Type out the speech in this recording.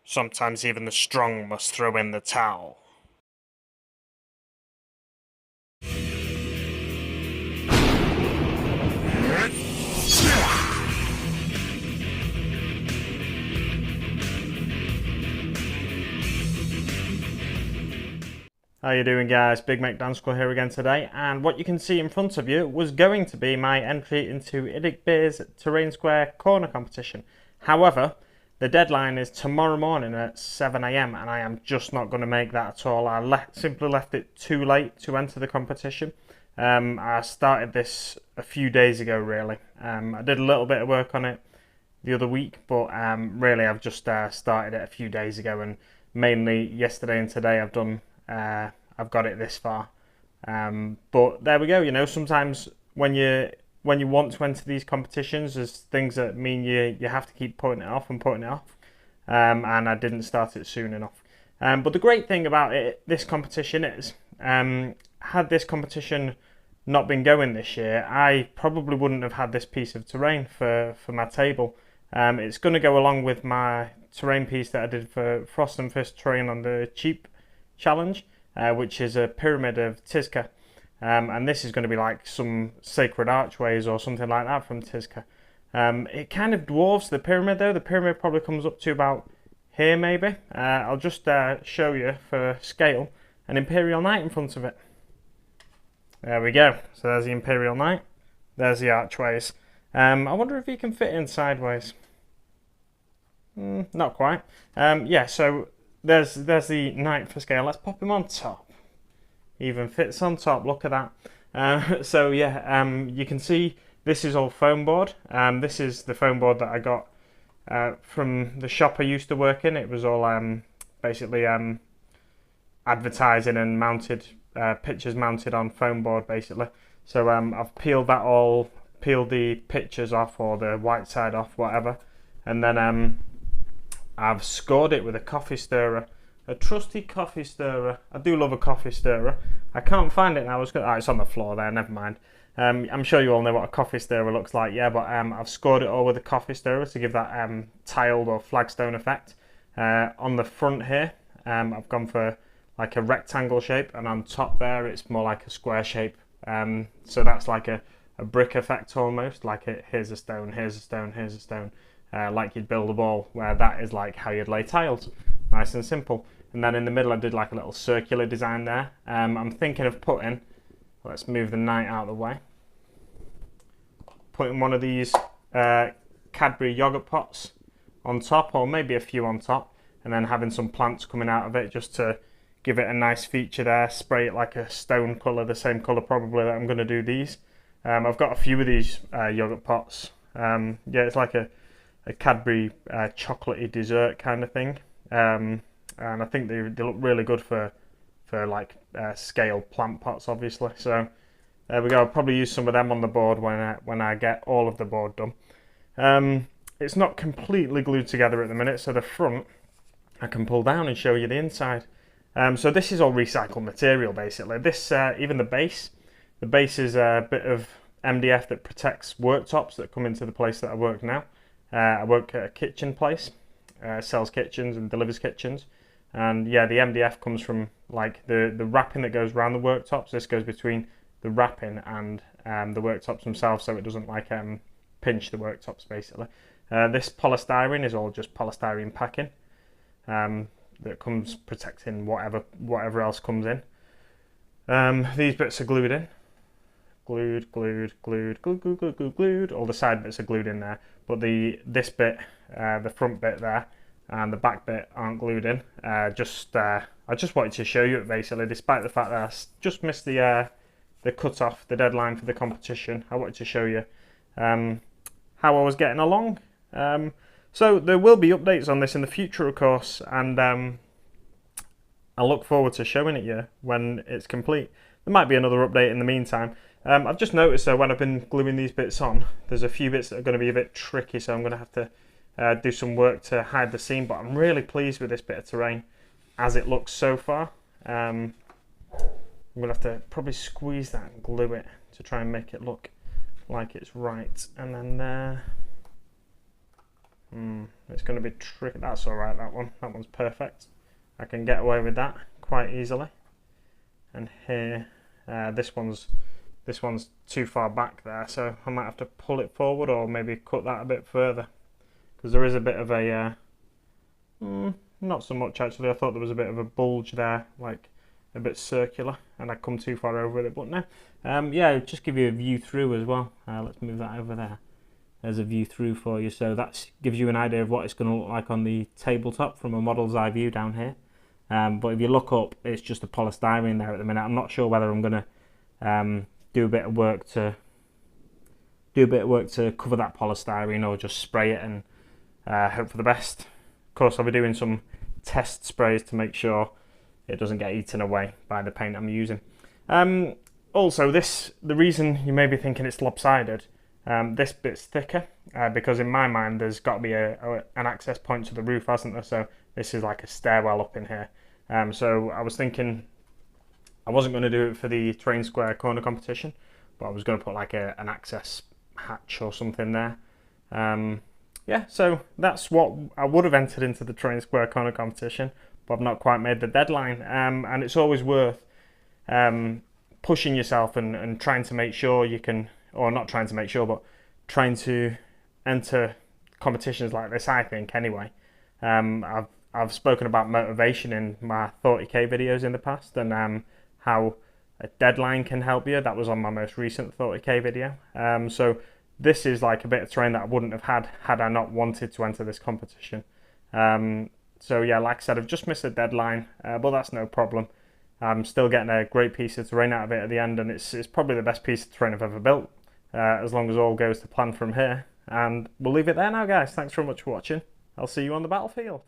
Sometimes even the strong must throw in the towel. How you doing, guys? Big Mac Dansko here again today, and what you can see in front of you was going to be my entry into IDIC Beer's Terrain Square Corner competition. However, the deadline is tomorrow morning at 7 AM and I am just not going to make that at all. I simply left it too late to enter the competition. I started this a few days ago, really. I did a little bit of work on it the other week, but really I've just started it a few days ago, and mainly yesterday and today I've got it this far. But there we go. You know, sometimes when you want to enter these competitions, there's things that mean you have to keep putting it off and putting it off. And I didn't start it soon enough. But the great thing about this competition is, had this competition not been going this year, I probably wouldn't have had this piece of terrain for my table. It's going to go along with my terrain piece that I did for Frost and Fist terrain on the cheap challenge, which is a pyramid of Tizca. And this is going to be like some sacred archways or something like that from Tizca. It kind of dwarfs the pyramid though. The pyramid probably comes up to about here maybe. I'll just show you for scale an Imperial Knight in front of it. There we go. So there's the Imperial Knight. There's the archways. I wonder if you can fit in sideways. Not quite. Yeah, so there's the Knight for scale. Let's pop him on top. Even fits on top, look at that. So yeah, you can see this is all foam board. This is the foam board that I got from the shop I used to work in. It was all basically advertising and mounted pictures mounted on foam board basically. So I've peeled the pictures off, or the white side off, whatever, and then I've scored it with a coffee stirrer. A trusty coffee stirrer. I do love a coffee stirrer. I can't find it now. It's on the floor there, never mind. I'm sure you all know what a coffee stirrer looks like, yeah, but I've scored it all with a coffee stirrer to give that tiled or flagstone effect. On the front here, I've gone for like a rectangle shape, and on top there it's more like a square shape. So that's like a brick effect almost, like here's a stone, here's a stone, here's a stone. Like you'd build a wall, where that is like how you'd lay tiles. Nice and simple. And then in the middle I did like a little circular design there. I'm thinking of putting, let's move the Knight out of the way, putting one of these Cadbury yogurt pots on top, or maybe a few on top, and then having some plants coming out of it just to give it a nice feature there. Spray it like a stone colour, the same colour probably that I'm going to do these. I've got a few of these yogurt pots. Yeah, it's like a Cadbury chocolatey dessert kind of thing. And I think they look really good for like scale plant pots, obviously. So there we go. I'll probably use some of them on the board when I get all of the board done. It's not completely glued together at the minute, so the front I can pull down and show you the inside. So this is all recycled material basically. This even the base is a bit of MDF that protects worktops that come into the place that I work now. I work at a kitchen place. Sells kitchens and delivers kitchens, and yeah, the MDF comes from like the wrapping that goes around the worktops. This goes between the wrapping and the worktops themselves, so it doesn't like pinch the worktops basically. This polystyrene is all just polystyrene packing that comes protecting whatever else comes in. These bits are glued in, glued. All the side bits are glued in there, but this bit, the front bit there and the back bit aren't glued in. I just wanted to show you it basically, despite the fact that I just missed the cut off, the deadline for the competition. I wanted to show you how I was getting along. So there will be updates on this in the future, of course, and I look forward to showing it you when it's complete. There might be another update in the meantime. I've just noticed when I've been gluing these bits on, there's a few bits that are going to be a bit tricky, so I'm going to have to do some work to hide the seam, but I'm really pleased with this bit of terrain as it looks so far. I'm going to have to probably squeeze that and glue it to try and make it look like it's right, and then there. It's going to be tricky. That's alright, that one's perfect. I can get away with that quite easily. And here, this one's too far back there, so I might have to pull it forward or maybe cut that a bit further, because there is a bit of a not so much actually. I thought there was a bit of a bulge there, like a bit circular, and I'd come too far over with it, but no. Yeah, just give you a view through as well. Let's move that over there. There's a view through for you, so that gives you an idea of what it's going to look like on the tabletop from a model's eye view down here. But if you look up, it's just a polystyrene there at the minute. I'm not sure whether I'm going to do a bit of work to cover that polystyrene, or just spray it and hope for the best. Of course, I'll be doing some test sprays to make sure it doesn't get eaten away by the paint I'm using. Also, the reason you may be thinking it's lopsided, this bit's thicker, because in my mind there's got to be an access point to the roof, hasn't there? So this is like a stairwell up in here. So I was thinking I wasn't going to do it for the Terrain Square corner competition, but I was going to put like an access hatch or something there. Yeah, so that's what I would have entered into the Terrain Square corner competition, but I've not quite made the deadline. And it's always worth pushing yourself and trying to make sure you can, or not trying to make sure, but trying to enter competitions like this, I think, anyway. I've spoken about motivation in my 40k videos in the past, and how a deadline can help you. That was on my most recent 40k video. So this is like a bit of terrain that I wouldn't have had I not wanted to enter this competition. So yeah, like I said, I've just missed the deadline, but that's no problem. I'm still getting a great piece of terrain out of it at the end, and it's probably the best piece of terrain I've ever built, as long as all goes to plan from here. And we'll leave it there now, guys. Thanks very much for watching. I'll see you on the battlefield.